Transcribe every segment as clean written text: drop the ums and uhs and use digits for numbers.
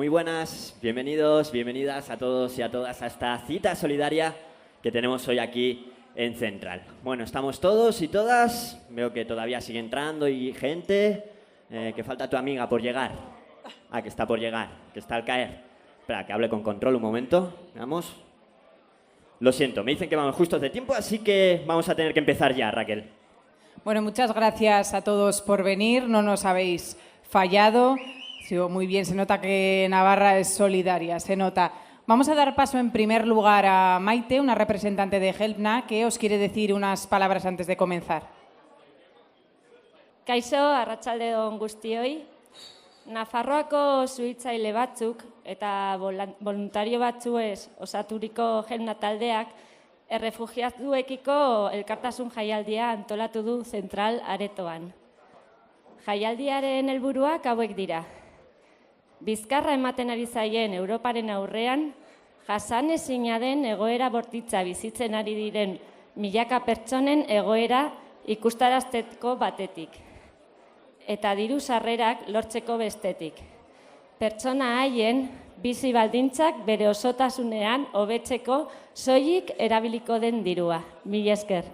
Muy buenas, bienvenidos, bienvenidas a todos y a todas a esta cita solidaria que tenemos hoy aquí en Central. Bueno, estamos todos y todas, veo que todavía sigue entrando y gente, que falta tu amiga por llegar. Ah, que está por llegar, que está al caer. Espera, que hable con control un momento, veamos. Lo siento, me dicen que vamos justos de tiempo, así que vamos a tener que empezar ya, Raquel. Bueno, muchas gracias a todos por venir, no nos habéis fallado. Ha sido muy bien, se nota que Navarra es solidaria, se nota. Vamos a dar paso en primer lugar a Maite, una representante de Helpna, que os quiere decir unas palabras antes de comenzar. Kaixo, arratsaldeon guztioi. Nafarroako suhiltzaile batzuk eta voluntario batzuez osaturiko Helpna taldeak errefugiatuekiko elkartasun jaialdia antolatu du Zentral aretoan. Jaialdiaren helburuak hauek dira. Bizkarra ematen ari zaien Europaren aurrean, jasanezina den egoera bortitza bizitzen ari diren milaka pertsonen egoera ikustarazteko batetik. Eta diru sarrerak lortzeko bestetik. Pertsona haien bizi baldintzak bere osotasunean hobetzeko soilik erabiliko den dirua. Mila esker.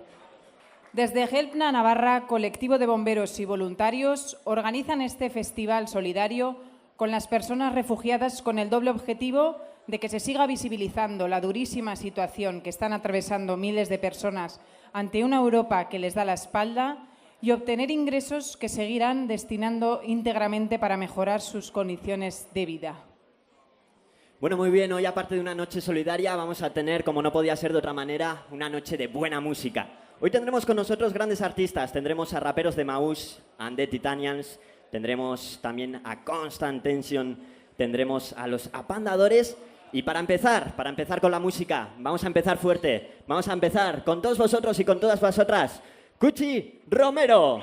Desde Helpna Navarra, colectivo de bomberos y voluntarios organizan este festival solidario con las personas refugiadas con el doble objetivo de que se siga visibilizando la durísima situación que están atravesando miles de personas ante una Europa que les da la espalda y obtener ingresos que seguirán destinando íntegramente para mejorar sus condiciones de vida. Bueno, muy bien, hoy aparte de una noche solidaria vamos a tener, como no podía ser de otra manera, una noche de buena música. Hoy tendremos con nosotros grandes artistas, tendremos a raperos de Maush, a The Titanians, tendremos también a Constant Tension, tendremos a los Apandadores y para empezar con la música, vamos a empezar fuerte, vamos a empezar con todos vosotros y con todas vosotras, Cuchi Romero.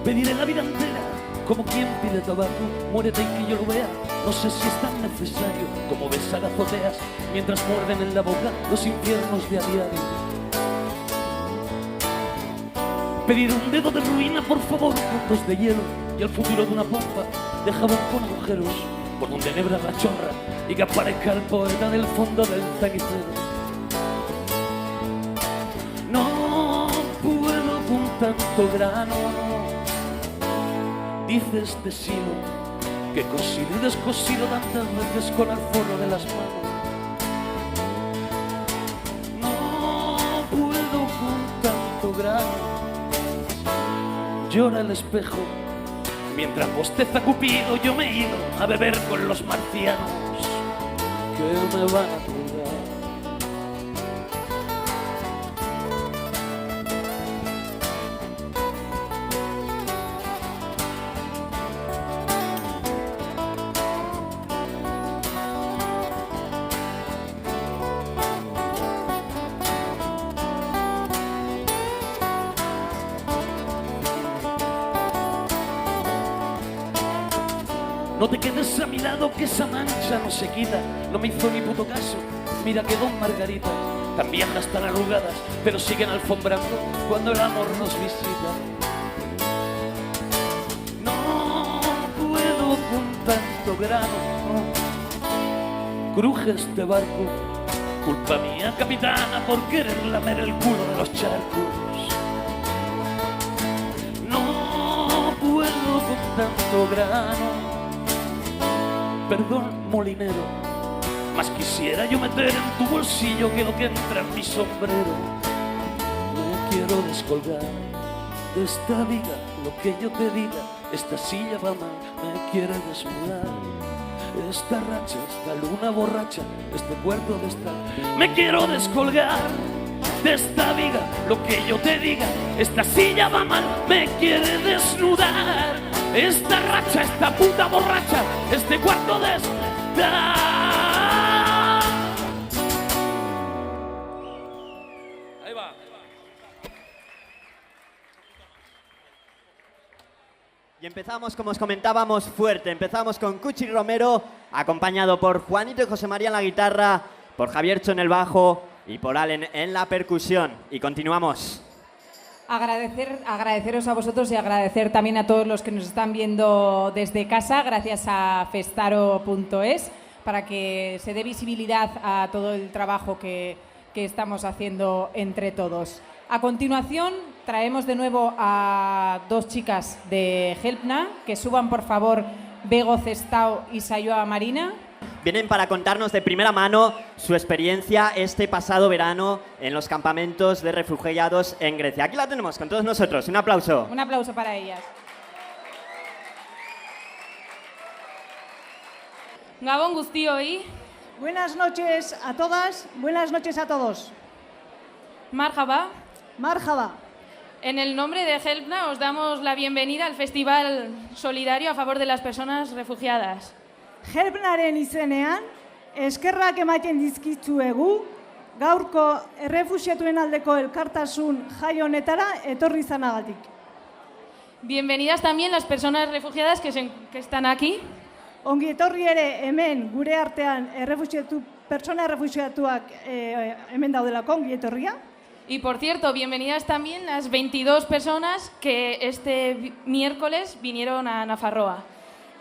Pediré la vida entera, como quien pide tabaco, muérete y que yo lo vea. No sé si es tan necesario como besar azoteas mientras muerden en la boca los infiernos de a diario. Pedir un dedo de ruina, por favor, puntos de hielo y el futuro de una pompa de jabón con agujeros por donde nebra la chorra y que aparezca el poeta del fondo del cenicero. No puedo con tanto grano. Dice este silo que cosido y descosido tantas veces con el forro de las manos. No puedo con tanto grano. Llora el espejo mientras bosteza Cupido. Yo me he ido a beber con los marcianos que me van a cuidar. No te quedes a mi lado que esa mancha no se quita. No me hizo ni puto caso. Mira que Don Margarita también están arrugadas, pero siguen alfombrando cuando el amor nos visita. No puedo con tanto grano. Cruje este barco. Culpa mía, capitana, por querer lamer el culo de los charcos. No puedo con tanto grano. Perdón, molinero, más quisiera yo meter en tu bolsillo que lo que entra en mi sombrero. Me quiero descolgar de esta viga, lo que yo te diga, esta silla va mal, me quiere desnudar. Esta racha, esta luna borracha, este cuerpo de estar. Me quiero descolgar de esta viga, lo que yo te diga, esta silla va mal, me quiere desnudar. Esta racha, esta puta borracha, este cuarto de estar. Empezamos, como os comentábamos, fuerte. Empezamos con Cuchi Romero, acompañado por Juanito y José María en la guitarra, por Javiercho en el bajo y por Allen en la percusión. Y continuamos. Agradeceros a vosotros y agradecer también a todos los que nos están viendo desde casa, gracias a festaro.es, para que se dé visibilidad a todo el trabajo que estamos haciendo entre todos. A continuación, traemos de nuevo a dos chicas de Helpna, que suban por favor Bego Cestao y Sayoa Marina. Vienen para contarnos de primera mano su experiencia este pasado verano en los campamentos de refugiados en Grecia. Aquí la tenemos con todos nosotros. Un aplauso. Un aplauso para ellas. Gabon guztioi, Buenas noches a todas, buenas noches a todos. marhaba. Marhaba. En el nombre de Helpna os damos la bienvenida al Festival Solidario a favor de las personas refugiadas. Helpnaren izenean, eskerrak ematen dizkizuegu, gaurko errefuxiatuen aldeko elkartasun jai honetara etorri izanagatik. Bienvenidas también las personas refugiadas que están aquí. Ongi etorri ere hemen gure artean pertsona errefuxiatuak hemen daudelako, ongi etorria. Y por cierto, bienvenidas también las 22 personas que este miércoles vinieron a Nafarroa.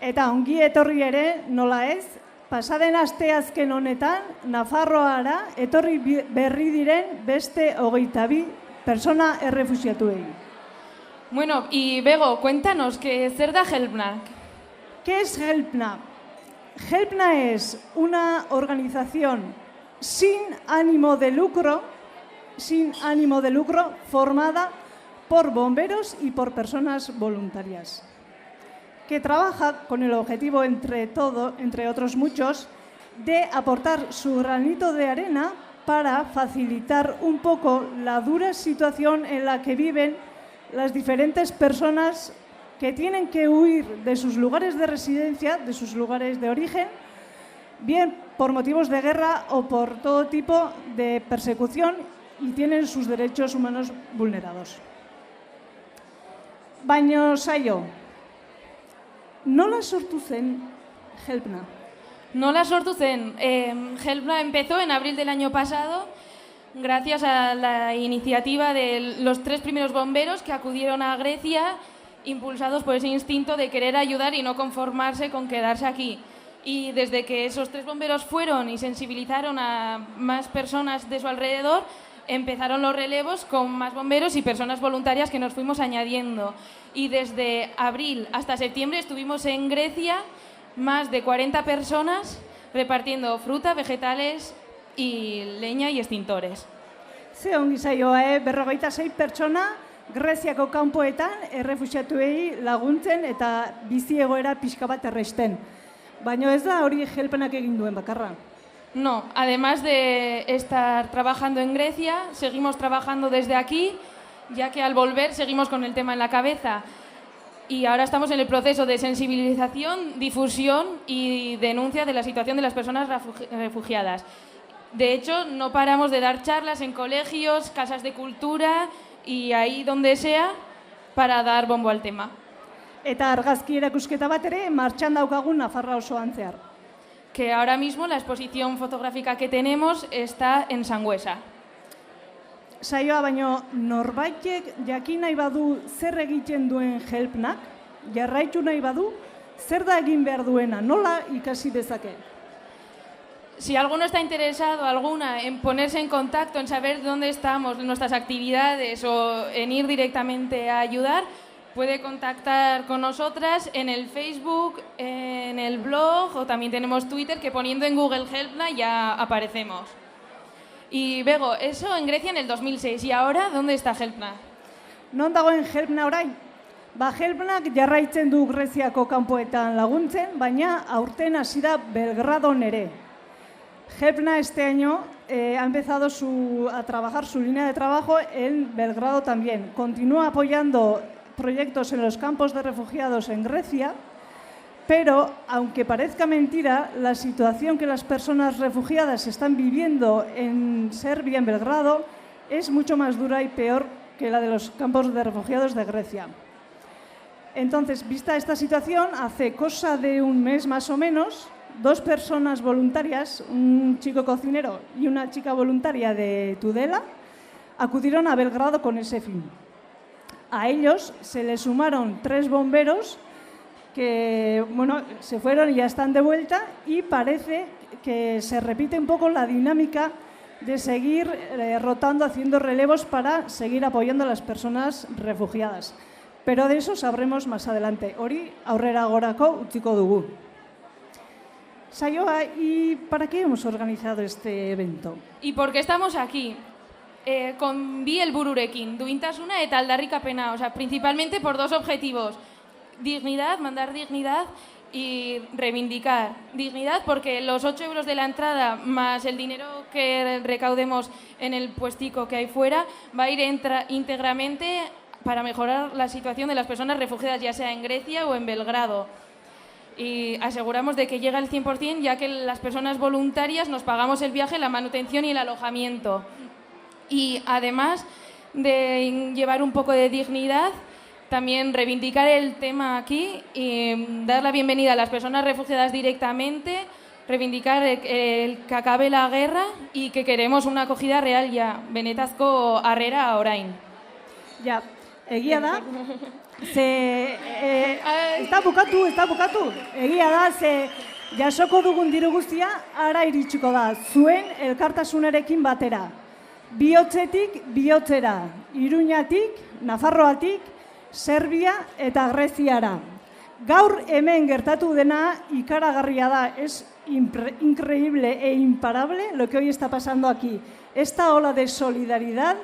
Eta ongi etorri ere, nola ez, pasaden asteazken honetan, Nafarroara etorri berri diren beste 22 pertsona errefuxiatuei. Bueno, y Bego, cuéntanos, ¿qué zer da Helpna? ¿Qué es Helpna? Helpna es una organización sin ánimo de lucro formada por bomberos y por personas voluntarias, que trabaja con el objetivo, entre otros muchos, de aportar su granito de arena para facilitar un poco la dura situación en la que viven las diferentes personas que tienen que huir de sus lugares de residencia, de sus lugares de origen, bien por motivos de guerra o por todo tipo de persecución, y tienen sus derechos humanos vulnerados. Baina saio, nola sortu zen Helpna? Nola sortu zen. Helpna empezó en abril del año pasado gracias a la iniciativa de los 3 primeros bomberos que acudieron a Grecia, impulsados por ese instinto de querer ayudar y no conformarse con quedarse aquí. Y desde que esos 3 bomberos fueron y sensibilizaron a más personas de su alrededor, empezaron los relevos con más bomberos y personas voluntarias que nos fuimos añadiendo. Y desde abril hasta septiembre estuvimos en Grecia, más de 40 personas repartiendo fruta, vegetales y leña y extintores. Ze ongi zaioa, 46 pertsona Greziako kanpoetan errefuxiatuei laguntzen eta bizi egoera pixka bat erresten. Baina ez da hori Helpnak egin duen bakarra. No, además de estar trabajando en Grecia, seguimos trabajando desde aquí, ya que al volver seguimos con el tema en la cabeza. Y ahora estamos en el proceso de sensibilización, difusión y denuncia de la situación de las personas refugiadas. De hecho, no paramos de dar charlas en colegios, casas de cultura y ahí donde sea para dar bombo al tema. Eta argazki erakusketa bat ere martxan daukagu Nafarroa osoan zehar. Que ahora mismo la exposición fotográfica que tenemos está en Sangüesa. Saioa, baino norbaitek jakin nahi badu zer egiten duen Helpnak, jarraitu nahi badu, zer da egin behar duena, nola ikasi dezake? Si alguno está interesado, alguna, en ponerse en contacto, en saber dónde estamos, nuestras actividades o en ir directamente a ayudar, puede contactar con nosotras en el Facebook, en el blog o también tenemos Twitter, que poniendo en Google Helpna ya aparecemos. Y Bego, eso en Grecia en el 2006. ¿Y ahora dónde está Helpna? Non dagoen Helpna orain? Helpnak jarraitzen du Greziako kanpoetan laguntzen, baina aurten hasi da Belgradon ere. Helpna este año ha empezado a trabajar su línea de trabajo en Belgrado también. Continúa apoyando proyectos en los campos de refugiados en Grecia, pero, aunque parezca mentira, la situación que las personas refugiadas están viviendo en Serbia, en Belgrado, es mucho más dura y peor que la de los campos de refugiados de Grecia. Entonces, vista esta situación, hace cosa de un mes más o menos, 2 personas voluntarias, un chico cocinero y una chica voluntaria de Tudela, acudieron a Belgrado con ese fin. A ellos se les sumaron 3 bomberos que, bueno, se fueron y ya están de vuelta, y parece que se repite un poco la dinámica de seguir rotando, haciendo relevos para seguir apoyando a las personas refugiadas. Pero de eso sabremos más adelante. Hori aurrera gorako utziko dugu. Saioa, ¿y para qué hemos organizado este evento? ¿Y por qué estamos aquí? Con bi helbururekin, duintasuna eta aldarrikapena, o sea, principalmente por 2 objetivos. Dignidad, mandar dignidad y reivindicar. Dignidad porque los 8 euros de la entrada más el dinero que recaudemos en el puestico que hay fuera va a ir íntegramente para mejorar la situación de las personas refugiadas, ya sea en Grecia o en Belgrado. Y aseguramos de que llega el 100%, ya que las personas voluntarias nos pagamos el viaje, la manutención y el alojamiento. Y además de llevar un poco de dignidad, también reivindicar el tema aquí y dar la bienvenida a las personas refugiadas directamente, reivindicar que acabe la guerra y que queremos una acogida real ya. Benetazko harrera orain. Ja, egia da, está bukatu. Egia da, jasoko dugun diru guztia ara iritsiko da, zuen elkartasunarekin batera. Bihotzetik bihotzera, Iruñatik, Nafarroatik, Serbia eta Greziara. Gaur hemen gertatu dena ikaragarria da, es increíble e imparable lo que hoy está pasando aquí. Esta ola de solidaridad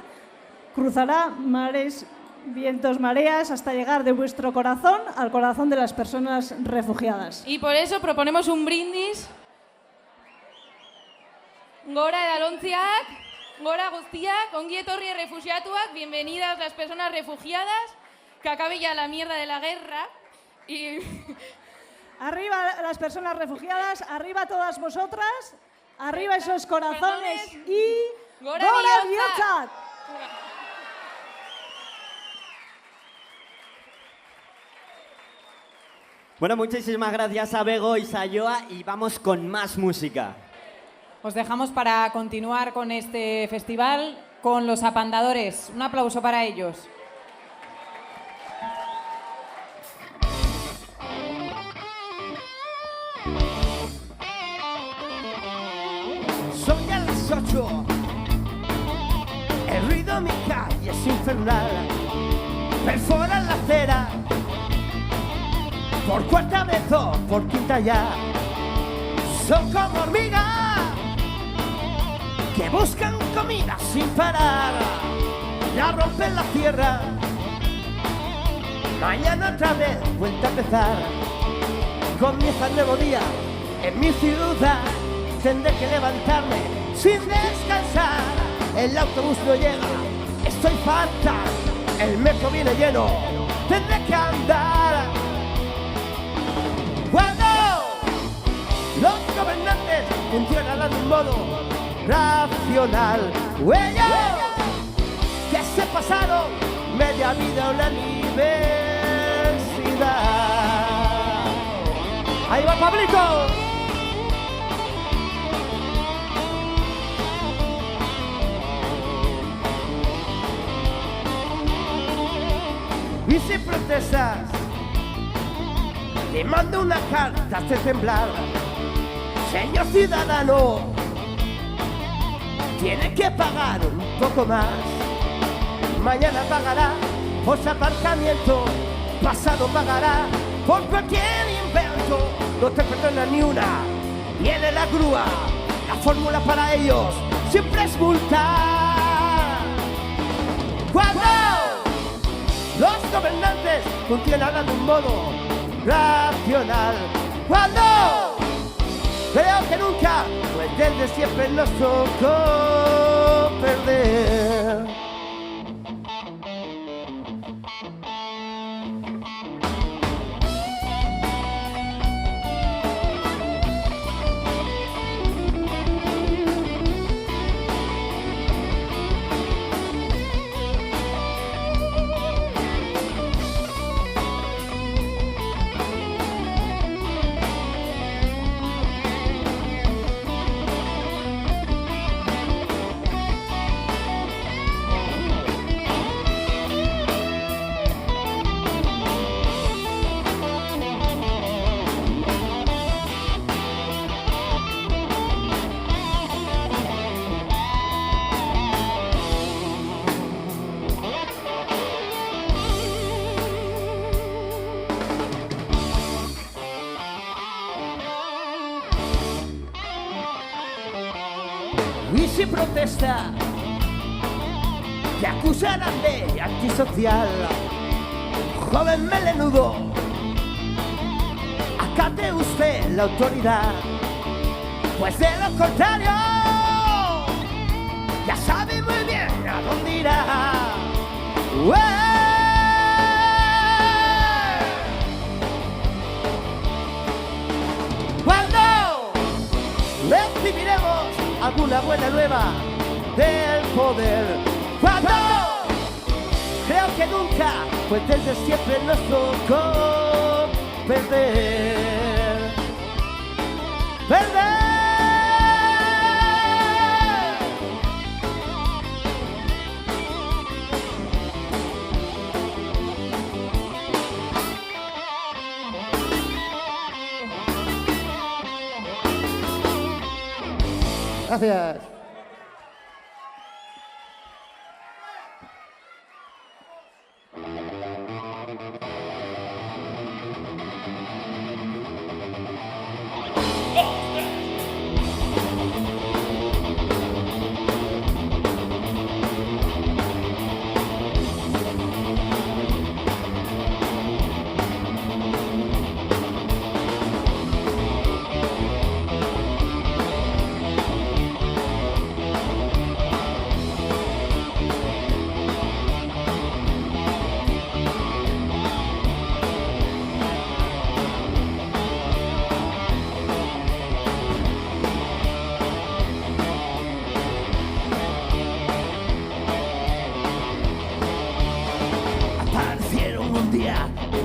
cruzará mares, vientos, mareas, hasta llegar de vuestro corazón al corazón de las personas refugiadas. Y por eso proponemos un brindis. Gora edalontziak, gora guztiak, ongi etorri refugiatuak, bienvenidas las personas refugiadas, que acabe ya la mierda de la guerra. Y arriba las personas refugiadas, arriba todas vosotras, arriba esos corazones y Gora bihotzak! Bueno, muchísimas gracias a Bego y Saioa, y vamos con más música. Os dejamos para continuar con este festival con los apandadores. Un aplauso para ellos. Son ya las 8, el ruido en mi calle es infernal, perforan la acera, por cuarta vez o por quinta ya, son como hormigas que buscan comida sin parar, ya rompen la tierra, mañana otra vez vuelta a empezar, comienza el nuevo día en mi ciudad. Tendré que levantarme sin descansar. El autobús no llega, estoy fatal. El metro viene lleno, tendré que andar. Cuando los gobernantes funcionan de un modo racional, ellos que se pasaron media vida en la universidad. Ahí va Pablito. Y si protestas, te mando una carta de temblar. Señor ciudadano, tiene que pagar un poco más. Mañana pagará por su aparcamiento, pasado pagará por cualquier invento. No te perdona ni una, viene la grúa. La fórmula para ellos siempre es multar. Cuando los gobernantes funcionan de un modo racional, cuando creo que nunca, pues desde siempre nos tocó perder. si protesta, te acusarán de antisocial. Joven melenudo, acate usted la autoridad, pues de lo contrario ya sabe muy bien a dónde irá. Cuando recibiremos alguna buena nueva del poder, cuando creo que nunca, pues desde siempre nos tocó perder, perder. Gracias.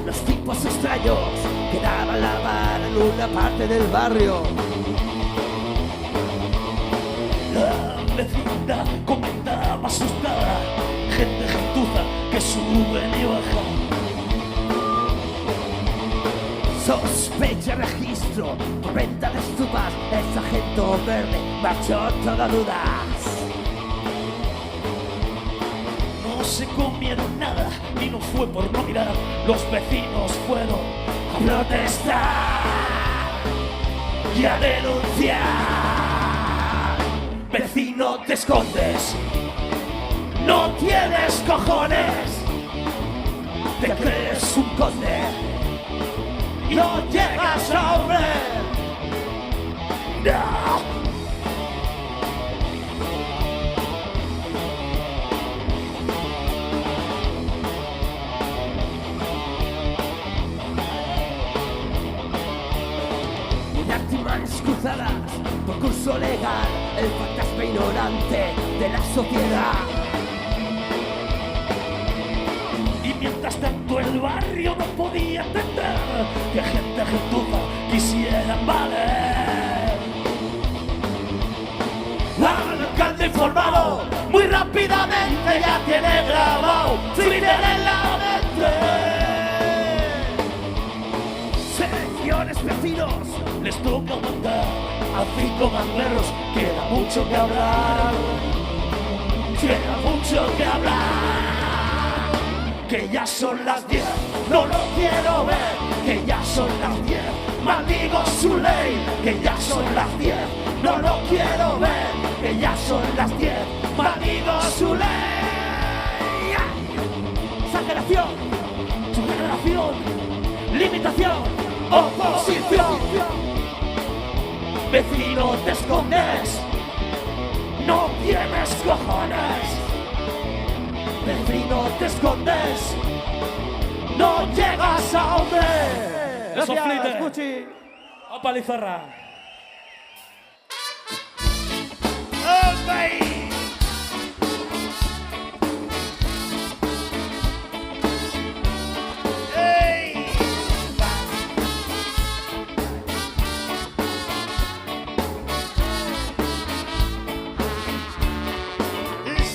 Unos tipos extraños que daban la vara en una parte del barrio. La vecina comentaba asustada, gente gentuza que sube y baja. Sospecha registro por venta de estupas, el sargento verde marchó toda dudas. No se comieron nada y no fue por no mirar, los vecinos fueron a protestar y a denunciar. Vecino, te escondes, no tienes cojones, te crees un conde y no llegas a hombre. No. Cruzadas por curso legal, el fantasma ignorante de la sociedad. Y mientras tanto el barrio no podía entender que gente gentuza quisiera valer. Al alcalde informado muy rápidamente ya tiene grabado Twitter en la mente. Señores vecinos, les toca mandar a 5 ganglerros, queda mucho que hablar, queda mucho que hablar. Que ya son las 10, no lo quiero ver, que ya son las 10, maldigo su ley. Que ya son las 10, no lo quiero ver, que ya son las 10, maldigo su ley. exageración, Subgeneración, limitación, oposición. Vecino, te escondes, no tienes cojones. Vecino, te escondes, no llegas a hombre. Eso Gracias, flite. Puchi. A palizarra.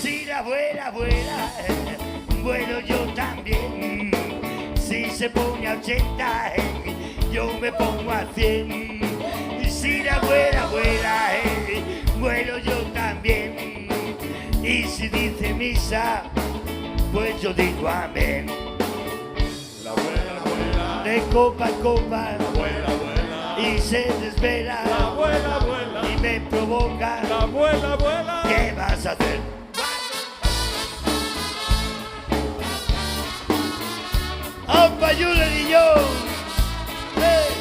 Si la abuela vuela, vuelo yo también. Si se pone a 80, yo me pongo a 100. Si la abuela vuela, vuelo yo también. Y si dice misa, pues yo digo amén. La abuela vuela, De copa en copa, la abuela vuela, y se desvela. la abuela vuela. Y me provoca. La abuela, abuela. ¿Qué vas a hacer? ¡Opa, Julen y yo! ¡Hey!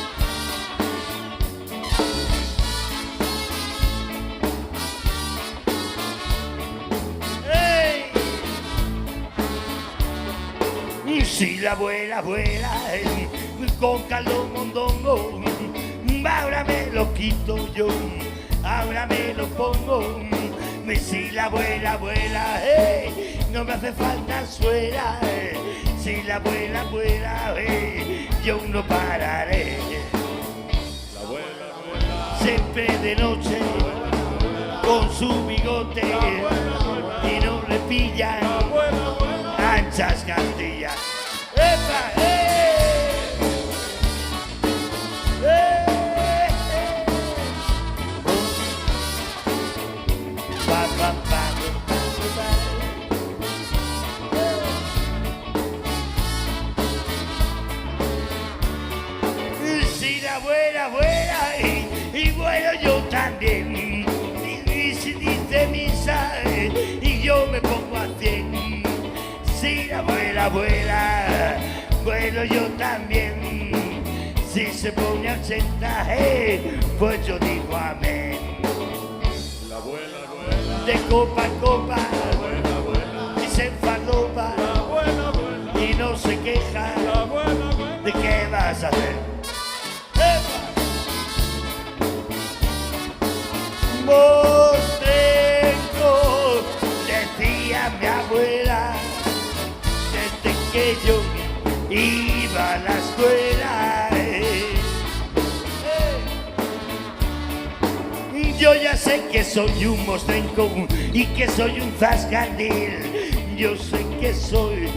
¡Hey! Si la abuela vuela con calor mondongo, ahora me lo quito yo, ahora me lo pongo. Si la abuela vuela, no me hace falta suela. Si la abuela vuela, yo no pararé. La abuela, abuela. Siempre de noche, con su bigote, y no le pillan anchas castillas. ¡Epa! Si la abuela vuela y vuelo yo también, y si dice misa y yo me pongo a 100. Si la abuela vuela, vuelo yo también. Si se pone a 80, pues yo digo amén. La abuela, abuela. De copa en copa, La abuela, abuela. y se enfadopa, La abuela, abuela. y no se queja. La abuela, abuela. ¿De qué vas a hacer? Mostrenco, decía mi abuela, desde que yo iba a la escuela. Yo ya sé que soy un mostrenco y que soy un zascandil. Yo sé que soy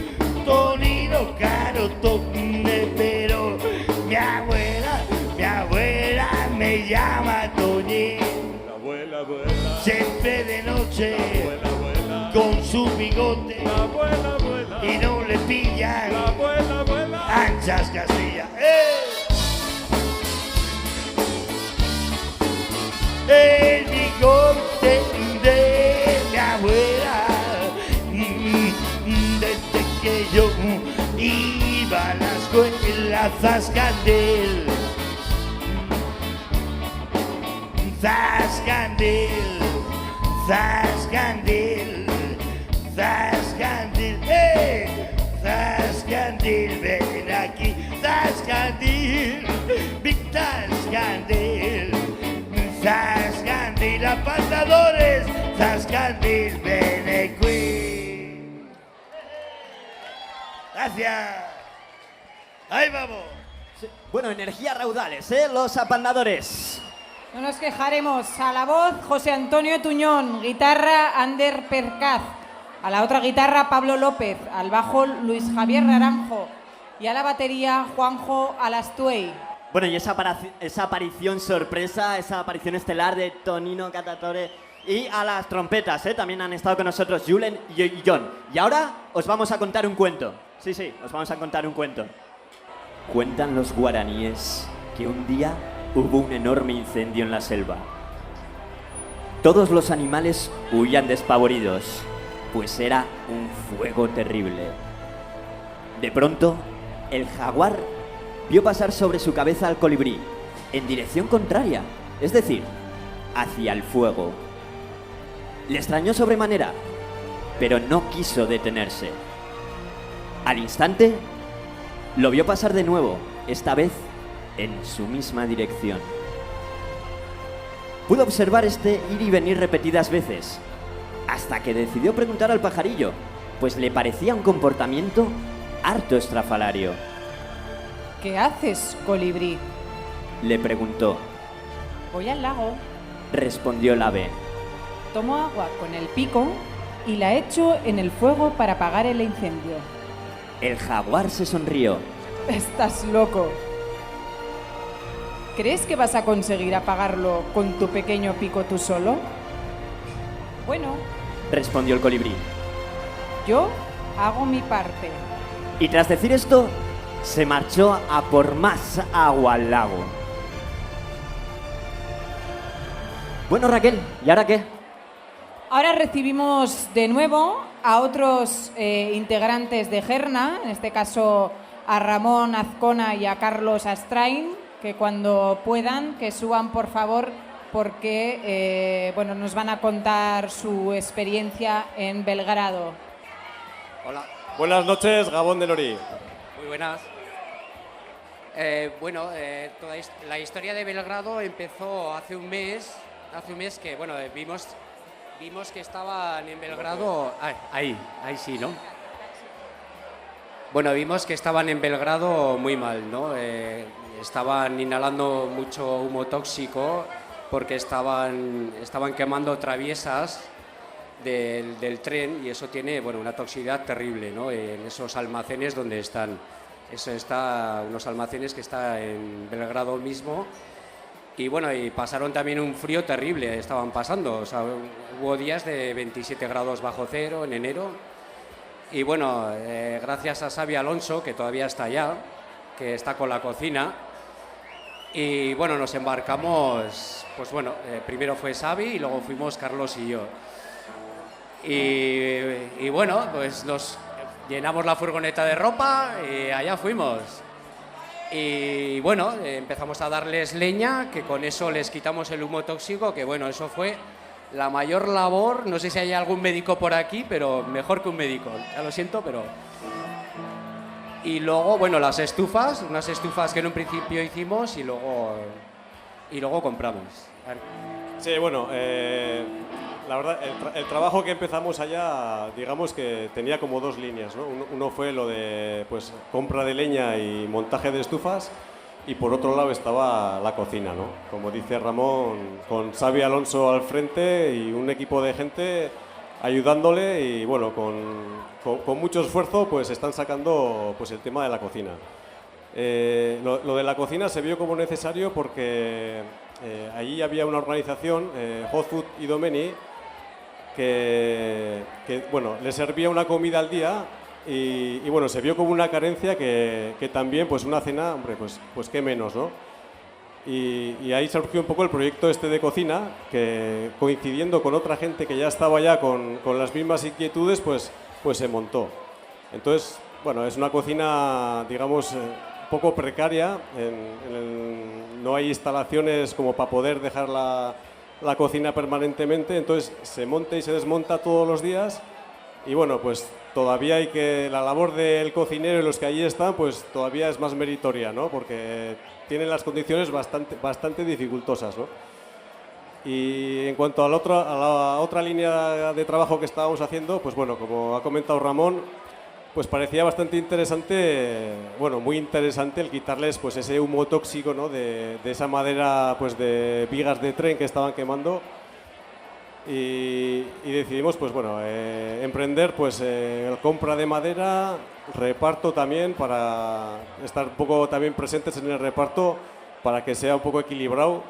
Tonino Carotone, pero mi abuela me llama Toñín. La abuela, abuela. Siempre de noche, La abuela, abuela. con su bigote, La abuela, abuela. y no le pillan La abuela, abuela. anchas castillas. El bigote de mi abuela, desde que yo iba a la escuela, Zascandil, Zascandil, Zascandil, Zascandil, Zascandil, ven aquí, Zascandil, Big Zascandil, Zascandil, apartadores, Zascandil, ven aquí. Gracias. Ahí vamos. Bueno, energías raudales, los apandadores. No nos quejaremos. A la voz, José Antonio Tuñón. Guitarra, Ander Percaz. A la otra guitarra, Pablo López. Al bajo, Luis Javier Naranjo. Y a la batería, Juanjo Alastuey. Bueno, y esa aparición sorpresa, esa aparición estelar de Tonino Catatore, y a las trompetas, también han estado con nosotros Julen y John. Y ahora os vamos a contar un cuento. Sí, os vamos a contar un cuento. Cuentan los guaraníes que un día hubo un enorme incendio en la selva. Todos los animales huían despavoridos, pues era un fuego terrible. De pronto, el jaguar vio pasar sobre su cabeza al colibrí, en dirección contraria, es decir, hacia el fuego. Le extrañó sobremanera, pero no quiso detenerse. Al instante, lo vio pasar de nuevo, esta vez en su misma dirección. Pudo observar este ir y venir repetidas veces, hasta que decidió preguntar al pajarillo, pues le parecía un comportamiento harto estrafalario. ¿Qué haces, colibrí? Le preguntó. Voy al lago, Respondió el ave. tomo agua con el pico y la echo en el fuego para apagar el incendio. El jaguar se sonrió. Estás loco. ¿Crees que vas a conseguir apagarlo con tu pequeño pico tú solo? Bueno, Respondió el colibrí. yo hago mi parte. Y tras decir esto, se marchó a por más agua al lago. Bueno, Raquel, ¿y ahora qué? Ahora recibimos de nuevo a otros integrantes de Gerna, en este caso a Ramón Azcona y a Carlos Astrain, que cuando puedan, que suban por favor, porque bueno, nos van a contar su experiencia en Belgrado. Hola, Buenas noches, Gabón de Lori. muy buenas. Toda la historia de Belgrado empezó hace un mes que, bueno, vimos que estaban en Belgrado... Ahí sí, ¿no? Bueno, vimos que estaban en Belgrado muy mal, ¿no? Estaban inhalando mucho humo tóxico porque estaban quemando traviesas del tren y eso tiene, bueno, una toxicidad terrible, ¿no? En esos almacenes donde están. Unos almacenes que está en Belgrado mismo. Y bueno, y pasaron también un frío terrible, estaban pasando. O sea, hubo días de 27 grados bajo cero en enero. Y bueno, gracias a Xavi Alonso, que todavía está allá, que está con la cocina. Y bueno, nos embarcamos, pues bueno, primero fue Xavi y luego fuimos Carlos y yo. Y bueno, pues nos llenamos la furgoneta de ropa y allá fuimos. Y bueno, empezamos a darles leña, que con eso les quitamos el humo tóxico, que bueno, eso fue la mayor labor. No sé si hay algún médico por aquí, pero mejor que un médico, ya lo siento, pero... Y luego, bueno, las estufas, unas estufas que en un principio hicimos y luego compramos. Sí, bueno, la verdad, el trabajo que empezamos allá, digamos que tenía como dos líneas, ¿no? Uno fue lo de pues, compra de leña y montaje de estufas, y por otro lado estaba la cocina, ¿no? Como dice Ramón, con Xavi Alonso al frente y un equipo de gente ayudándole, y bueno, con mucho esfuerzo pues están sacando pues, el tema de la cocina. Lo de la cocina se vio como necesario porque allí había una organización, Hot Food y Domeni, que bueno, le servía una comida al día y bueno, se vio como una carencia que también pues una cena, hombre, pues qué menos, ¿no? Y ahí surgió un poco el proyecto este de cocina, que coincidiendo con otra gente que ya estaba ya con las mismas inquietudes, pues se montó. Entonces, bueno, es una cocina, digamos, un poco precaria, no hay instalaciones como para poder dejar la cocina permanentemente, entonces se monta y se desmonta todos los días. Y bueno, pues todavía la labor del cocinero y los que allí están, pues todavía es más meritoria, ¿no? Porque tienen las condiciones bastante dificultosas, ¿no? Y en cuanto a la otra línea de trabajo que estábamos haciendo, pues bueno, como ha comentado Ramón, pues parecía bastante interesante, bueno, muy interesante el quitarles pues ese humo tóxico, ¿no? de esa madera pues de vigas de tren que estaban quemando. Y decidimos pues bueno, emprender pues compra de madera, reparto también, para estar un poco también presentes en el reparto, para que sea un poco equilibrado,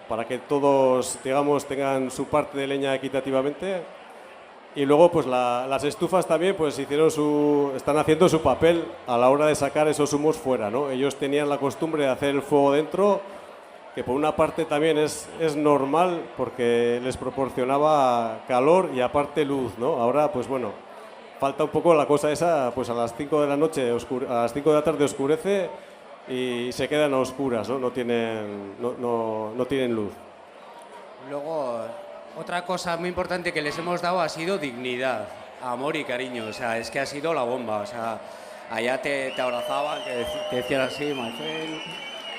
para que todos, digamos, tengan su parte de leña equitativamente. Y luego pues las estufas también pues están haciendo su papel a la hora de sacar esos humos fuera, ¿no? Ellos tenían la costumbre de hacer el fuego dentro, que por una parte también es normal porque les proporcionaba calor y aparte luz, ¿no? Ahora pues bueno, falta un poco la cosa esa, pues a las 5 de la noche, a las 5 de la tarde oscurece y se quedan a oscuras, ¿no? No tienen luz. Luego, otra cosa muy importante que les hemos dado ha sido dignidad, amor y cariño. O sea, es que ha sido la bomba. O sea, allá te abrazaban, te decían así, my friend.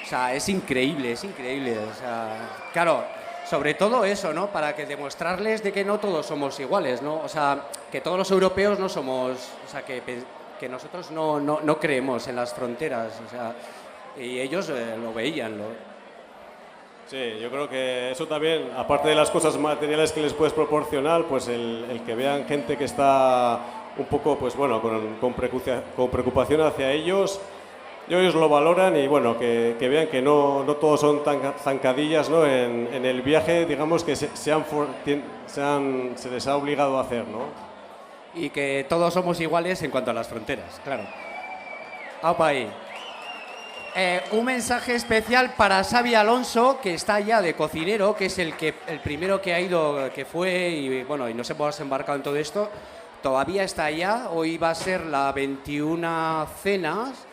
O sea, es increíble, es increíble. O sea, claro, sobre todo eso, ¿no? Para que demostrarles de que no todos somos iguales, ¿no? O sea, que todos los europeos no somos... O sea, que nosotros no creemos en las fronteras. O sea, y ellos lo veían, Sí, yo creo que eso también, aparte de las cosas materiales que les puedes proporcionar, pues el que vean gente que está un poco, pues bueno, con preocupación hacia ellos, y ellos lo valoran, y bueno, que vean que no todos son tan zancadillas, ¿no? En el viaje, digamos que se les ha obligado a hacer, ¿no? Y que todos somos iguales en cuanto a las fronteras, claro. ¡Apa ahí! Un mensaje especial para Xavi Alonso, que está ya de cocinero, que es el primero que ha ido, que fue, y bueno, y nos hemos embarcado en todo esto. Todavía está allá, hoy va a ser la 21 cenas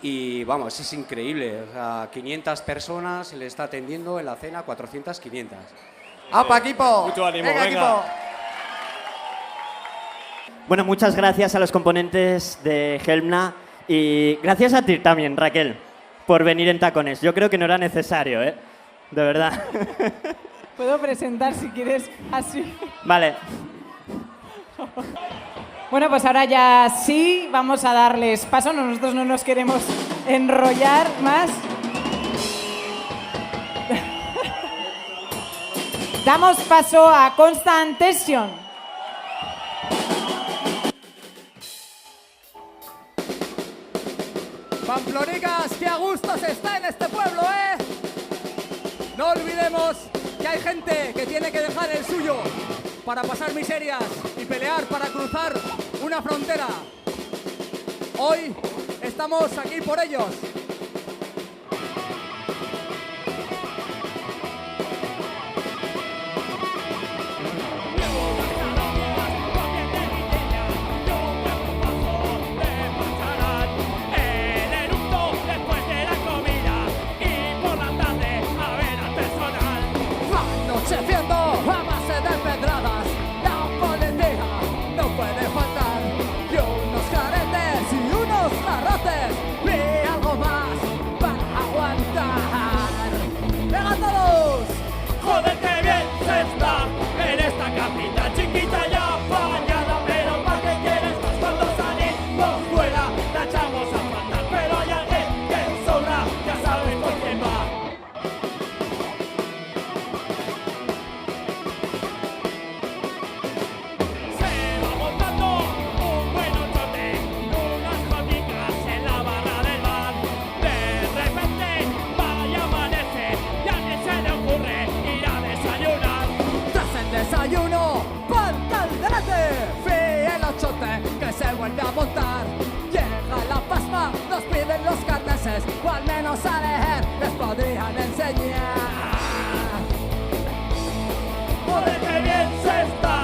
y vamos, es increíble. O sea, 500 personas se le está atendiendo en la cena, 400, 500. ¡Apa, equipo! Mucho ánimo, venga, equipo. Bueno, muchas gracias a los componentes de Helmna y gracias a ti también, Raquel, por venir en tacones. Yo creo que no era necesario, ¿eh? De verdad. Puedo presentar si quieres así. Vale. Bueno, pues ahora ya sí, vamos a darles paso. Nosotros no nos queremos enrollar más. Damos paso a Constant Tension. Pamplonicas, qué a gusto se está en este pueblo, ¿eh? No olvidemos que hay gente que tiene que dejar el suyo para pasar miserias y pelear para cruzar una frontera. Hoy estamos aquí por ellos. Anocheciendo a base de pedradas, la policía no puede faltar. Y unos caretes y unos garrotes y algo más para aguantar. ¡Venga todos! Joder, qué bien se está en esta capital chiquita y apañada, pero ¿para qué quieres más cuando salimos fuera? La echamos a faltar, pero hay alguien que sobra, ya sabes por quién va. Se va montando un buen ochote, unas joticas en la barra del bar. De repente vaya amanece y a alguien se le ocurre ir a desayunar. Tras el desayuno, falta el delante, fíe el ochote que se vuelve a montar. Llega la pasma, nos piden los carneses, o al menos a leer les podrían enseñar. Joder, qué bien se está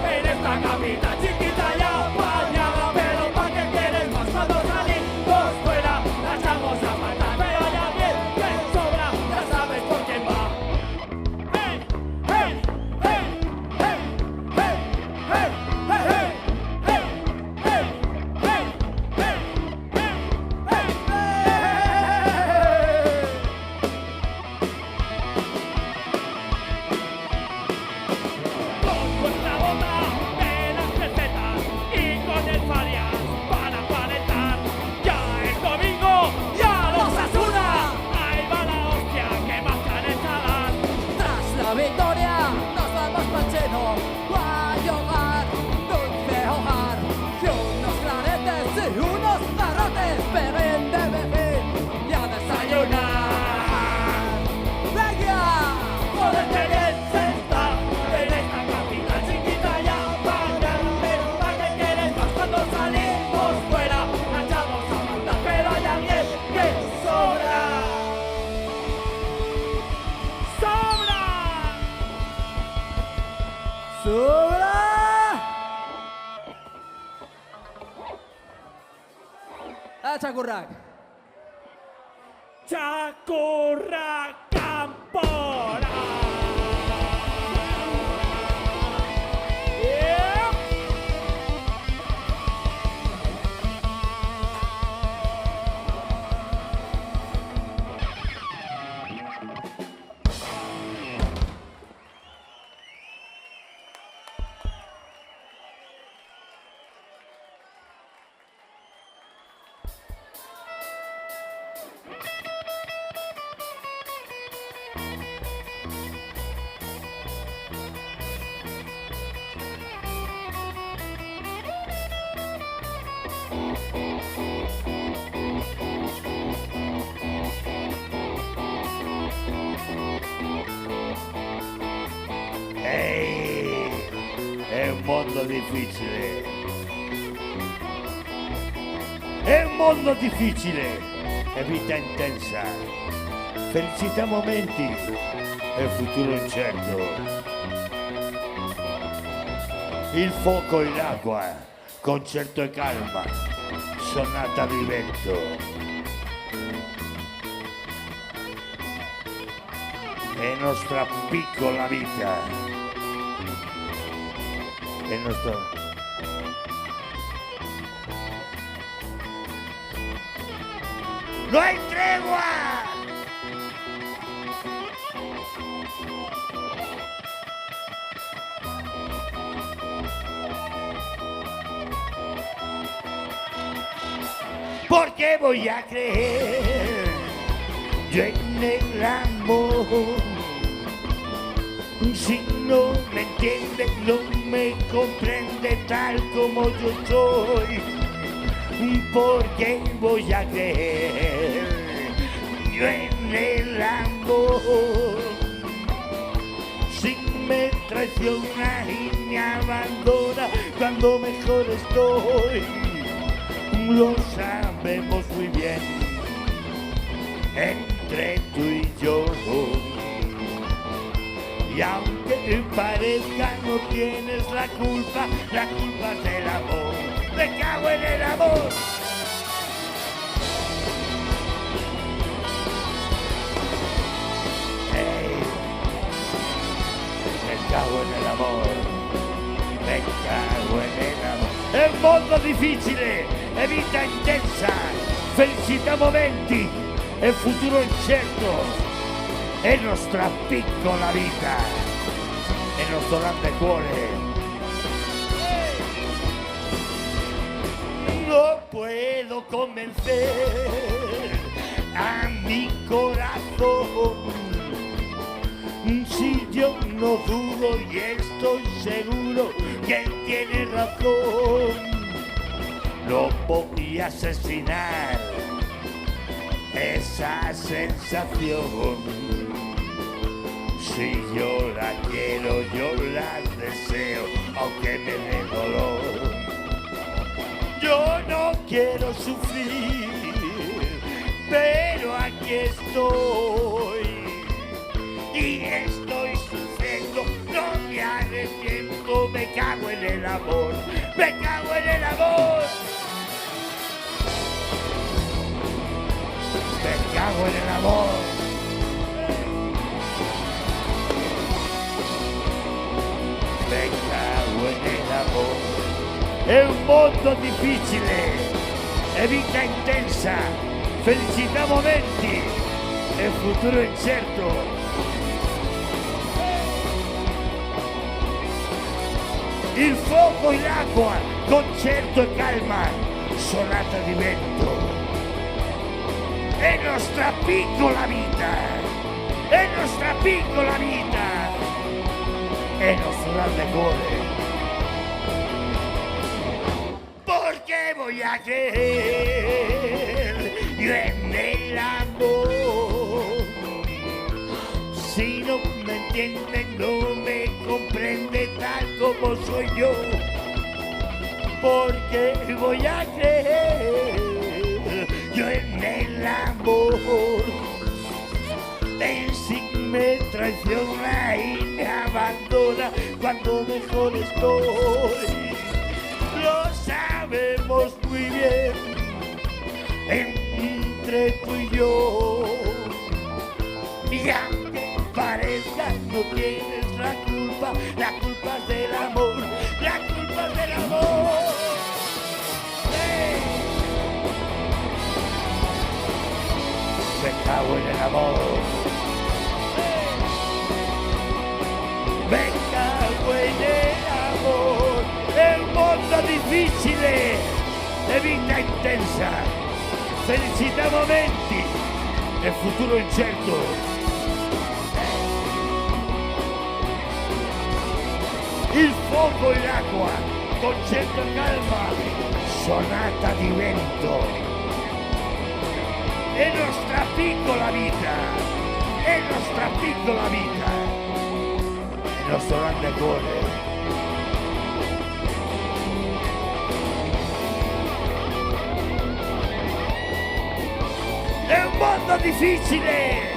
en esta capital chiquita y apañada, pero ¿para qué quieres más cuando salimos fuera? La echamos a faltar, pero hay alguien que sobra, ya sabes por quién va. ¡Hey! ¡Hey! ¡Hey! ¡Hey! ¡Hey! ¡Hey! ¡Hey! ¡Hey! ¡Hey! ¡Hey! ¡Hey! Con nuestra bota de las pesetas y con el Farias para aparentar. Ya es domingo, ya los Asuna. Ahí va la hostia que más caretas dan. Tras la victoria, nos vamos pa'l cheno, a yogar, dulce hogar, y unos claretes y unos garrotes, peguen de bejín y a desayunar. ¡Venga! Joder, qué bien se está en esta capital chiquita y apañada, pero ¿para qué quieres más cuando salimos fuera? La echamos a faltar, pero hay alguien que sobra. ¡Sobra! ¡Sobra! ¡A Chacurrac! Chacurra Campora. È un mondo difficile. È un mondo difficile. e vita intensa, felicità momenti e futuro incerto. Il fuoco e l'acqua, concerto e calma, sonata di vento. È nostra piccola vita. È nostro... ¡No hay tregua! Porque voy a creer yo en el amor. Si no me entiende, no me comprende tal como yo soy. Porque voy a creer yo en el amor. Si me traiciona y me abandona cuando mejor estoy, lo sabemos muy bien entre tú y yo. Y aunque parezca no tienes la culpa es del amor. ¡Me cago en el amor! Hey, me cago en el amor. Me cago en el amor. È un mondo difficile, è vita intensa, felicità momenti e futuro incerto. È nostra piccola vita, è nostro grande cuore. No puedo convencer a mi corazón. Si yo no dudo y estoy seguro que él tiene razón, no voy a asesinar esa sensación. Si yo la quiero, yo la deseo, aunque me dé dolor. Yo no quiero sufrir, pero aquí estoy. Y estoy sufriendo, no me arrepiento, me cago en el amor, me cago en el amor. Me cago en el amor. Me cago en el amor. È un mondo difficile, è vita intensa, felicità momenti e futuro incerto. Il fuoco e l'acqua, concerto e calma, sonata di vento. È nostra piccola vita, è nostra piccola vita, è nostro grande cuore. Porque voy a creer yo en el amor. Si no me entiende, no me comprende tal como soy yo. Porque voy a creer yo en el amor. Él sí me traiciona y me abandona cuando mejor estoy. Lo sabemos muy bien entre tú y yo. Y aunque parezca no tienes la culpa es del amor, la culpa es del amor. ¡Hey! Me cago en el amor. ¡Hey! Me cago en el amor. È un mondo difficile, è vita intensa, felicità momenti e futuro incerto. Il fuoco e l'acqua, concerto e calma, sonata di vento. È nostra piccola vita, è nostra piccola vita, è il nostro grande cuore. è un mondo difficile.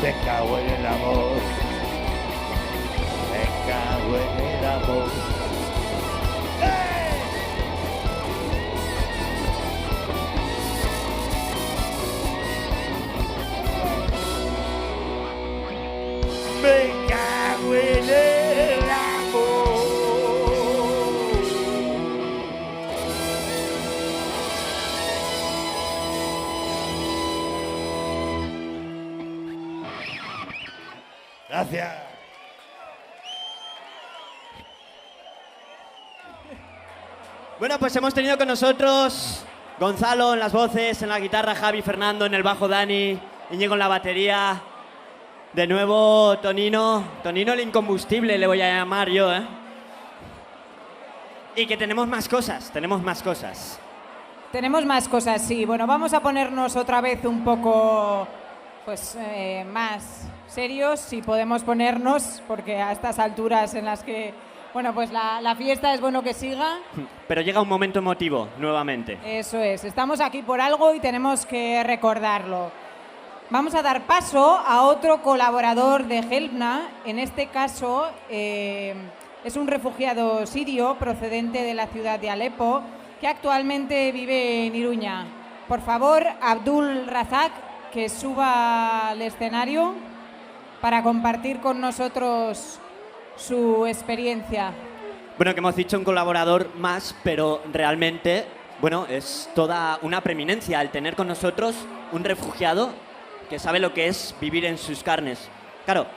Me cago en el amor, me cago en el amor. Me cago en el amor. Gracias. Bueno, pues hemos tenido con nosotros Gonzalo en las voces, en la guitarra Javi, Fernando en el bajo, Dani, Íñigo en la batería. De nuevo Tonino el incombustible le voy a llamar yo, ¿eh? Y que tenemos más cosas. Tenemos más cosas, sí. Bueno, vamos a ponernos otra vez un poco, pues, más serios, si podemos ponernos, porque a estas alturas en las que, bueno, pues la fiesta es bueno que siga. Pero llega un momento emotivo, nuevamente. Eso es, estamos aquí por algo y tenemos que recordarlo. Vamos a dar paso a otro colaborador de Helpna. En este caso es un refugiado sirio procedente de la ciudad de Alepo que actualmente vive en Iruña. Por favor, Abdul Razak, que suba al escenario para compartir con nosotros su experiencia. Bueno, que hemos dicho un colaborador más, pero realmente, bueno, es toda una preeminencia el tener con nosotros un refugiado que sabe lo que es vivir en sus carnes. Claro,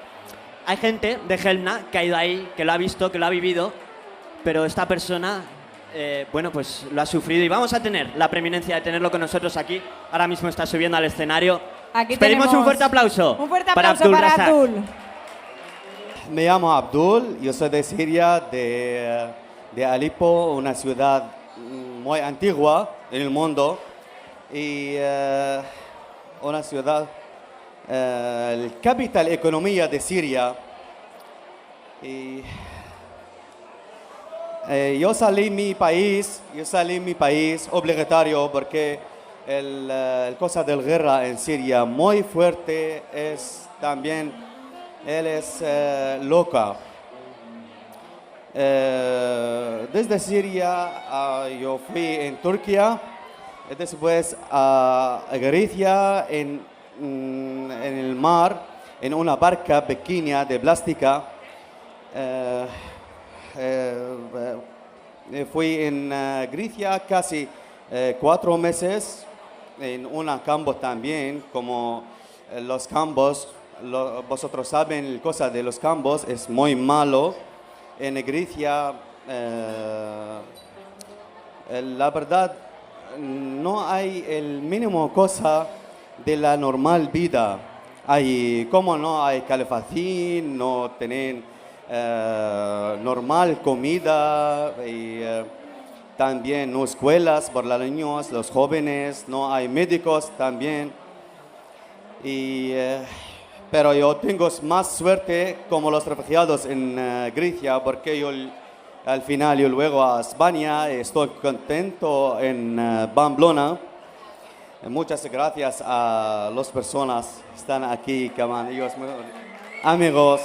hay gente de Helpna que ha ido ahí, que lo ha visto, que lo ha vivido, pero esta persona, bueno, pues lo ha sufrido y vamos a tener la preeminencia de tenerlo con nosotros aquí. Ahora mismo está subiendo al escenario. Aquí pedimos un fuerte aplauso. Un fuerte aplauso para Abdul. Me llamo Abdul, yo soy de Siria, de Alepo, una ciudad muy antigua en el mundo y una ciudad, el capital economía de Siria. Y yo salí de mi país obligatorio porque el cosa de la guerra en Siria muy fuerte es también, él es loca. Desde Siria yo fui en Turquía, después a Grecia en el mar, en una barca pequeña de plástica. Fui en Grecia casi 4 meses, en un campo también, como los campos, vosotros saben, la cosa de los campos es muy malo. En Grecia, la verdad, no hay el mínimo cosa de la normal vida. Como no hay calefacción, no tienen normal comida y también no escuelas para los niños, los jóvenes, no hay médicos también. Pero yo tengo más suerte como los refugiados en Grecia porque yo al final yo luego a España estoy contento en Pamplona. Muchas gracias a las personas que están aquí, ellos, amigos.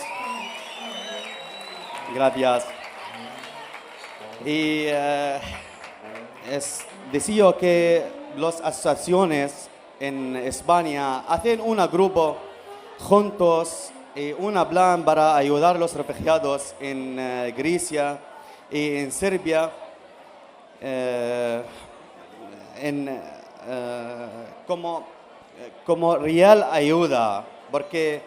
Gracias. Y decía que las asociaciones en España hacen un grupo juntos y un plan para ayudar a los refugiados en Grecia y en Serbia como real ayuda, porque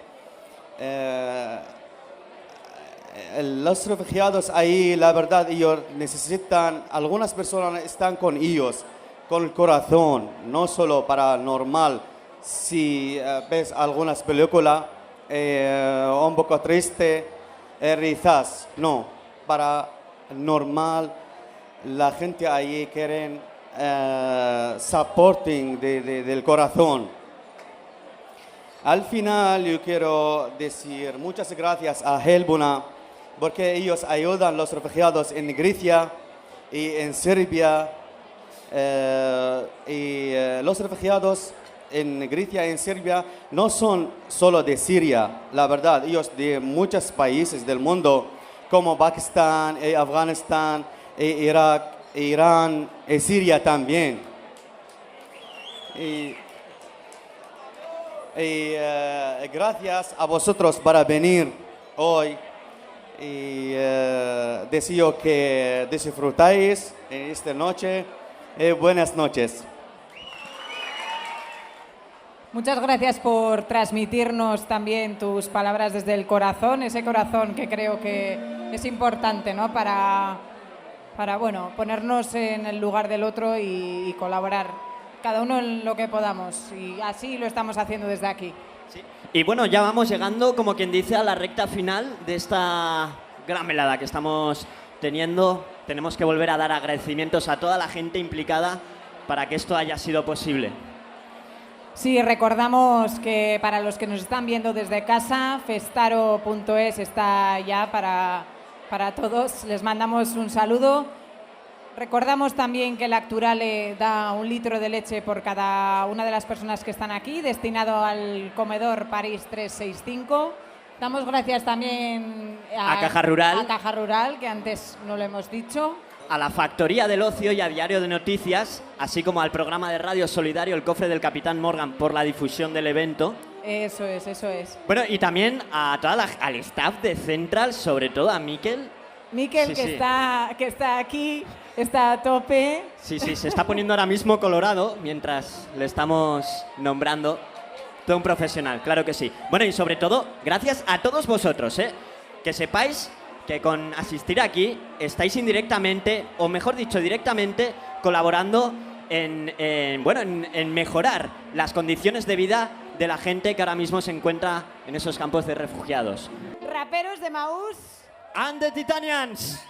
los refugiados ahí, la verdad, ellos necesitan, algunas personas están con ellos, con el corazón, no solo para normal. Si ves algunas películas un poco triste, risas, no, para normal, la gente ahí quieren supporting del corazón. Al final yo quiero decir muchas gracias a Helbuna porque ellos ayudan a los refugiados en Grecia y en Serbia. Los refugiados en Grecia y en Serbia no son solo de Siria, la verdad, ellos de muchos países del mundo como Pakistán, Afganistán, Irak, Irán y Siria también. Gracias a vosotros para venir hoy y deseo que disfrutáis en esta noche. Buenas noches. Muchas gracias por transmitirnos también tus palabras desde el corazón, ese corazón que creo que es importante, ¿no? Para bueno, ponernos en el lugar del otro y colaborar, cada uno en lo que podamos. Y así lo estamos haciendo desde aquí. Sí. Y bueno, ya vamos llegando, como quien dice, a la recta final de esta gran velada que estamos teniendo. Tenemos que volver a dar agradecimientos a toda la gente implicada para que esto haya sido posible. Sí, recordamos que para los que nos están viendo desde casa, festaro.es está ya para todos. Les mandamos un saludo. Recordamos también que la Acturale da 1 litro de leche por cada una de las personas que están aquí, destinado al comedor París 365. Damos gracias también a Caja Rural. A Caja Rural, que antes no lo hemos dicho. A la Factoría del Ocio y a Diario de Noticias, así como al programa de radio solidario El Cofre del Capitán Morgan por la difusión del evento. Eso es, eso es. Bueno, y también a al staff de Central, sobre todo a Miquel. Miquel, Sí, sí. que está aquí, está a tope. Sí, se está poniendo ahora mismo colorado mientras le estamos nombrando. Todo un profesional, claro que sí. Bueno, y sobre todo, gracias a todos vosotros, que sepáis que con asistir aquí estáis indirectamente, o mejor dicho, directamente, colaborando en mejorar las condiciones de vida de la gente que ahora mismo se encuentra en esos campos de refugiados. Raperos de Maús. And the Titanians.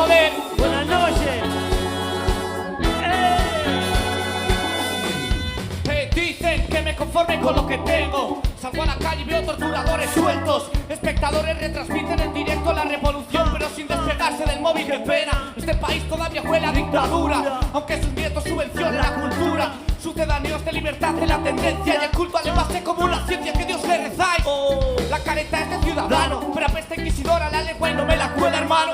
joder. Buenas noches. Dicen que me conforme con lo que tengo. Salgo a la calle y veo torturadores sueltos. Espectadores retransmiten en directo la revolución, pero sin despegarse del móvil, qué pena. Este país todavía huele a dictadura, aunque sus nietos subvencionen la cultura. Sucedáneos de libertad de la tendencia y el culto al envase como una ciencia que Dios le rezáis. La careta es de ciudadano, pero apesta inquisidora la lengua y no me la cuela, hermano.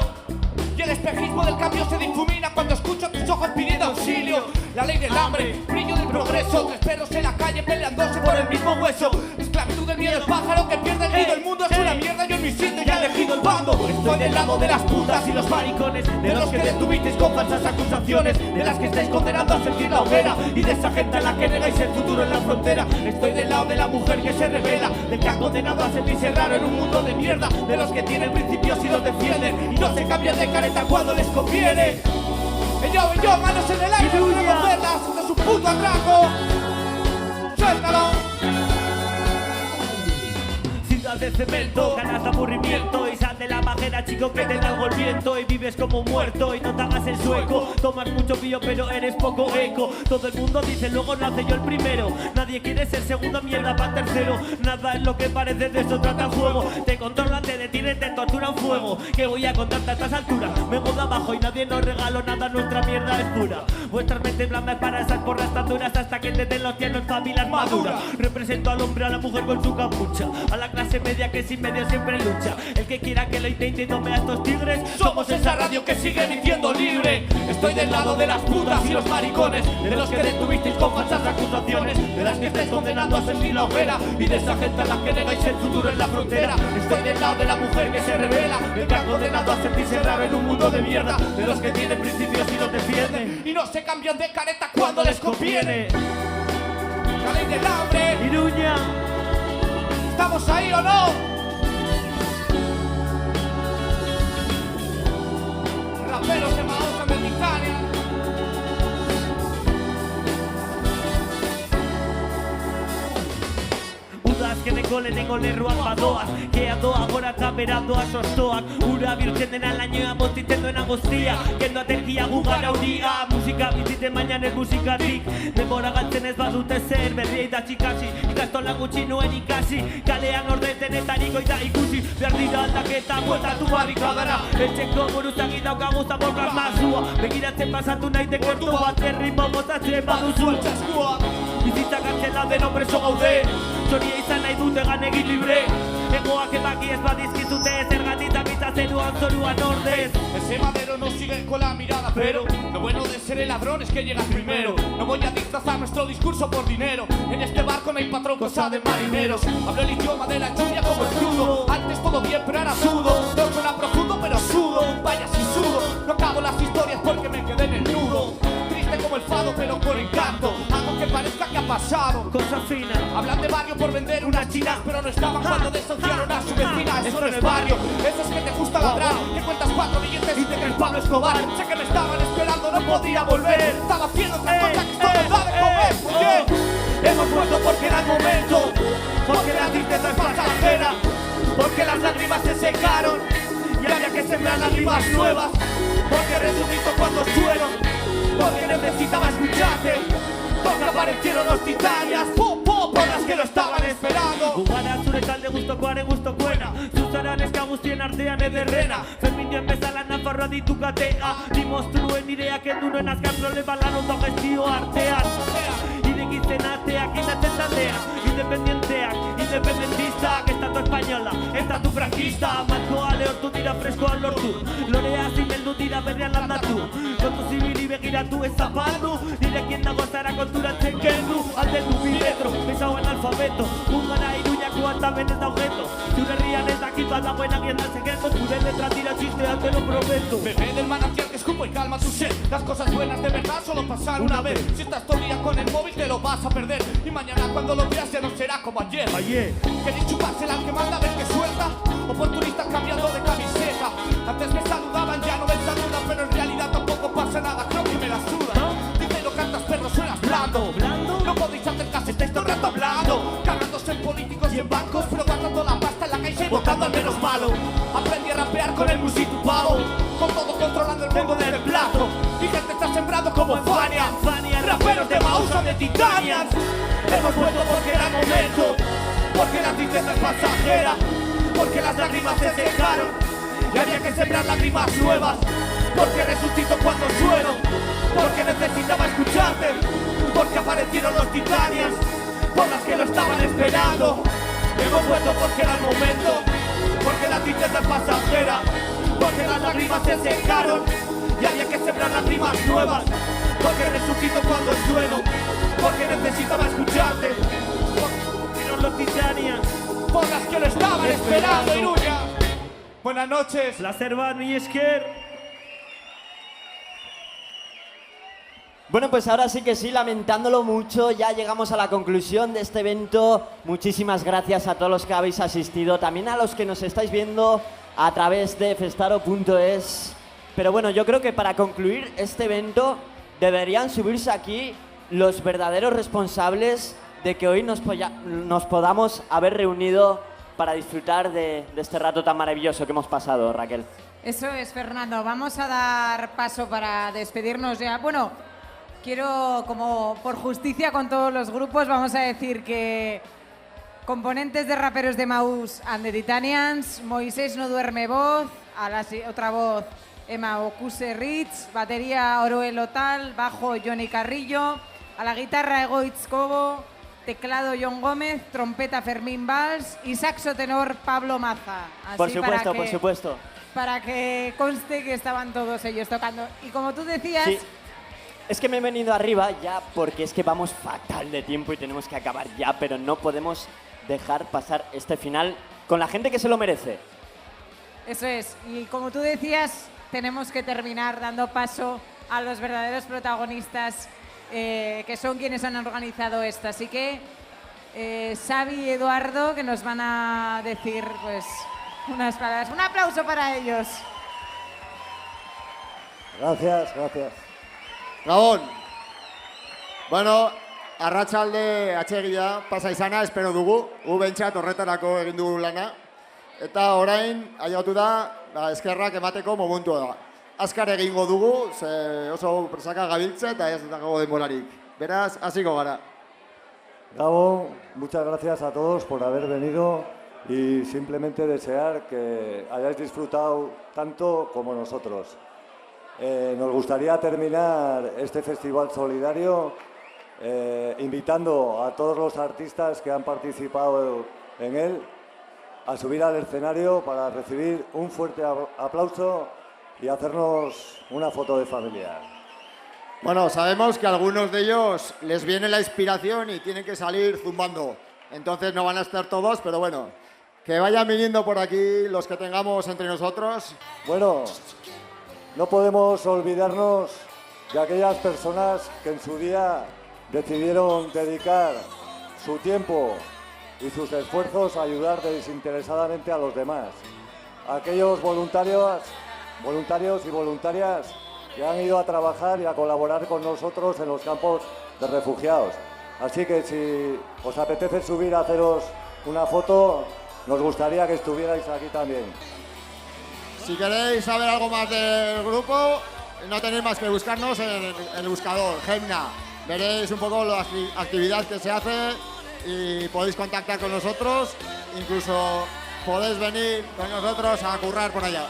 Y el espejismo del cambio se difumina cuando escucho tus ojos pidiendo auxilio. La ley del hambre, brillo del progreso, tres perros en la calle peleándose por el mismo hueso. Esclavitud del miedo, el pájaro que pierde el nido. El mundo es una mierda, yo en mi sitio ya he elegido el bando. Estoy del lado de las putas y los maricones, de los que detuvisteis con falsas acusaciones, de las que estáis condenando a sentir la hoguera, y de esa gente a la que negáis el futuro en la frontera. Estoy del lado de la mujer que se revela, del que ha condenado a sentirse raro en un mundo de mierda, de los que tienen principios y los defienden y no se cambian de careta cuando les conviene. Yo, manos en el aire, no queremos verlas, esto es un puto atraco. Suéltalo. Ciudad de cemento, ganas de aburrimiento, y sal de la bajera, chico, que te da algo el viento. Y vives como muerto y no te hagas el sueco. Tomas mucho pío pero eres poco eco. Todo el mundo dice luego nace yo el primero. Nadie quiere ser segundo, mierda pa' tercero. Nada es lo que parece, de eso trata el juego. Te controlan, te detienen, te torturan fuego. Que voy a contarte a estas alturas. Vengo de abajo y nadie nos regaló nada, nuestra mierda es pura. Vuestras mentes blandas para esas porras tan duras, hasta que te den los tiernos familias maduras. Represento al hombre, a la mujer con su capucha, a la clase media que sin medio siempre lucha. El que quiera que lo intente y tome a estos tigres. Somos esa radio que sigue diciendo libre. Estoy del lado de las putas y los maricones, de los que detuvisteis con falsas acusaciones, de las que estáis condenando a sentir la hoguera, y de esa gente a la que negáis el futuro en la frontera. Estoy del lado de la mujer que se revela, del que ha condenado a sentirse raro en un mundo de mierda, de los que tienen principios y los defienden y no se cambian de careta cuando les conviene. La ley del hambre, Iruña. ¿Estamos ahí o no? Raperos de Mahousa Mediterránea. Udas que de gole ruan badoaz, que ado agora kamerando a sostoak. Ura bihurtzen dena lainoa mostitzen duen agostia, kendo aterkia gugara uria. Musika bizitzen mainanez musikatik, denbora galtzen ez badute zer, berriei da txikasi, ikastola gutxi nuen ikasi, kalean ordeten eta niko eta ikusi, behar dira aldaketa bueltatu barrikadara. Etxeko buruzagi daukagu zaborkak mazua, begiratzen pasatu nahi dekertu bat erritmo botatzen baduzu altxaskua. Bizitzak atzela deno preso gaude, txoria izan nahi dute ganegin libre. Egoak ebaki ez badizkizute, zergatik zabitza zeruan zoruan ordez. Ese madero no sigue con la mirada, pero lo bueno de ser el ladrón es que llegas primero. No voy a disfrazar nuestro discurso por dinero. En este barco no hay patrón, cosa de marineros. Hablo el idioma de la lluvia como el crudo. Antes todo bien, pero ahora sudo. No suena profundo, pero sudo. Vaya si sudo. No acabo las historias porque me quedé en el nudo. Triste como el fado, pero con encanto. Algo que parezca que ha pasado. Cosa fina. Hablan de barrio por vender unas chinas, pero no estaban cuando desahuciaron a su vecina. Eso no es barrio. Eso es que te gusta ladrar, que cuentas 4 billetes y te crees Pablo Escobar. Sé que me estaban esperando, no podía volver. Estaba haciendo otra cosa que esto me da de comer. ¿Qué? Hemos vuelto porque era el momento, porque la tristeza es pasajera, porque las lágrimas se secaron y había que sembrar lágrimas nuevas, porque resucito cuando suelo, porque necesitaba escucharte, porque aparecieron los titanias, por las que lo estaban esperando. Gugara zure talde gustokoaren gustokoena, zuzaren eska guztien artean ederrena. Ferminioen bezala Nafarroa ditukatea, ni monstruen nireak endu nuen azkar problema lan ondo gestio artean. Irekitzen ateak, inatzen taldeak, independienteak, independentistak, estatu espainola, estatu frankista. Markoa lehortu dira freskoan lortu, lorea zimeldu dira berrian landatu. Kontu zibili begiratu ez zapaldu, nirekin dago zara konturatzen kendu. Aldetu biletro, bezauen alfabeto, Ungara Iruñako altamen ez da objeto. Zure herrian ez dakit bat dagoen agien dan sekreto, zure letra tira txistean, te lo prometo. Bebé del manantial que escupo y calma tu sed. Las cosas buenas de verdad solo pasan una vez. Si estás todo el día con el móvil te lo vas a perder, y mañana cuando lo veas ya no será como ayer. ¿Queréis chupársela al que manda, ver que suelta? Oportunistas cambiando de camiseta. Antes me saludaban, ya no me saludan, pero en realidad tampoco pasa nada, creo que me la suda. Dímelo, cantas perro, suenas blando. No podéis hacer caso, estáis todo el rato hablando, cagándose en políticos y en bancos, pero gastando la pasta en la calle y votando al menos malo. Aprendí a rapear con el musito pavo. con todo controlando el fuego del plato. Mi gente está sembrando como Fania, raperos de Maús de Titanias. Hemos vuelto porque era momento, porque la tristeza es pasajera, porque las lágrimas se secaron y había que sembrar lágrimas nuevas, porque resucito cuando sueno, porque necesitaba escucharte, porque aparecieron los Titanias, por las que lo estaban esperando. Hemos vuelto porque era el momento, porque la tristeza es pasajera, porque las lágrimas se secaron y había que sembrar lágrimas nuevas, porque resucito cuando sueno, porque necesitaba escucharte, porque los Titanias, por las que lo estaban esperando. Iruña. Buenas noches. Placer bat, mi esker. Bueno, pues ahora sí que sí, lamentándolo mucho, ya llegamos a la conclusión de este evento. Muchísimas gracias a todos los que habéis asistido, también a los que nos estáis viendo a través de festaro.es. Pero bueno, yo creo que para concluir este evento deberían subirse aquí los verdaderos responsables de que hoy nos podamos haber reunido para disfrutar de este rato tan maravilloso que hemos pasado, Raquel. Eso es, Fernando. Vamos a dar paso para despedirnos ya. Bueno, quiero, como por justicia con todos los grupos, vamos a decir que componentes de Raperos de Maús and the Titanians, Moisés No Duerme voz, a la otra voz Emma Ocuse Rich, batería Oroel Otal, bajo Johnny Carrillo, a la guitarra Egoitz Cobo, teclado John Gómez, trompeta Fermín Valls y saxo tenor Pablo Maza. Así por supuesto. Para que conste que estaban todos ellos tocando. Y como tú decías... Sí. Es que me he venido arriba ya porque es que vamos fatal de tiempo y tenemos que acabar ya, pero no podemos dejar pasar este final con la gente que se lo merece. Eso es. Y como tú decías, tenemos que terminar dando paso a los verdaderos protagonistas que son quienes han organizado esto. Así que Xavi y Eduardo, que nos van a decir pues unas palabras. Un aplauso para ellos. Gracias. Gabon. Bueno, arratsalde atsegia pasa izana, espero dugu. Bentsat horretarako egin dugu lana. Eta orain, aiatu da, eskerrak emateko momentua da. Azkar egingo dugu, ze oso presaka gabiltze eta ez dago denborarik. Beraz, hasiko gara. Gabo, muchas gracias a todos por haber venido y simplemente desear que hayáis disfrutado tanto como nosotros. Nos gustaría terminar este festival solidario invitando a todos los artistas que han participado en él a subir al escenario para recibir un fuerte aplauso y hacernos una foto de familia. Bueno, sabemos que a algunos de ellos les viene la inspiración y tienen que salir zumbando. Entonces no van a estar todos, pero bueno, que vayan viniendo por aquí los que tengamos entre nosotros. Bueno, no podemos olvidarnos de aquellas personas que en su día decidieron dedicar su tiempo y sus esfuerzos a ayudar desinteresadamente a los demás. Aquellos voluntarios y voluntarias que han ido a trabajar y a colaborar con nosotros en los campos de refugiados. Así que si os apetece subir a haceros una foto, nos gustaría que estuvierais aquí también. Si queréis saber algo más del grupo, no tenéis más que buscarnos en el buscador, Gemna. Veréis un poco la actividad que se hace y podéis contactar con nosotros, incluso podéis venir con nosotros a currar por allá.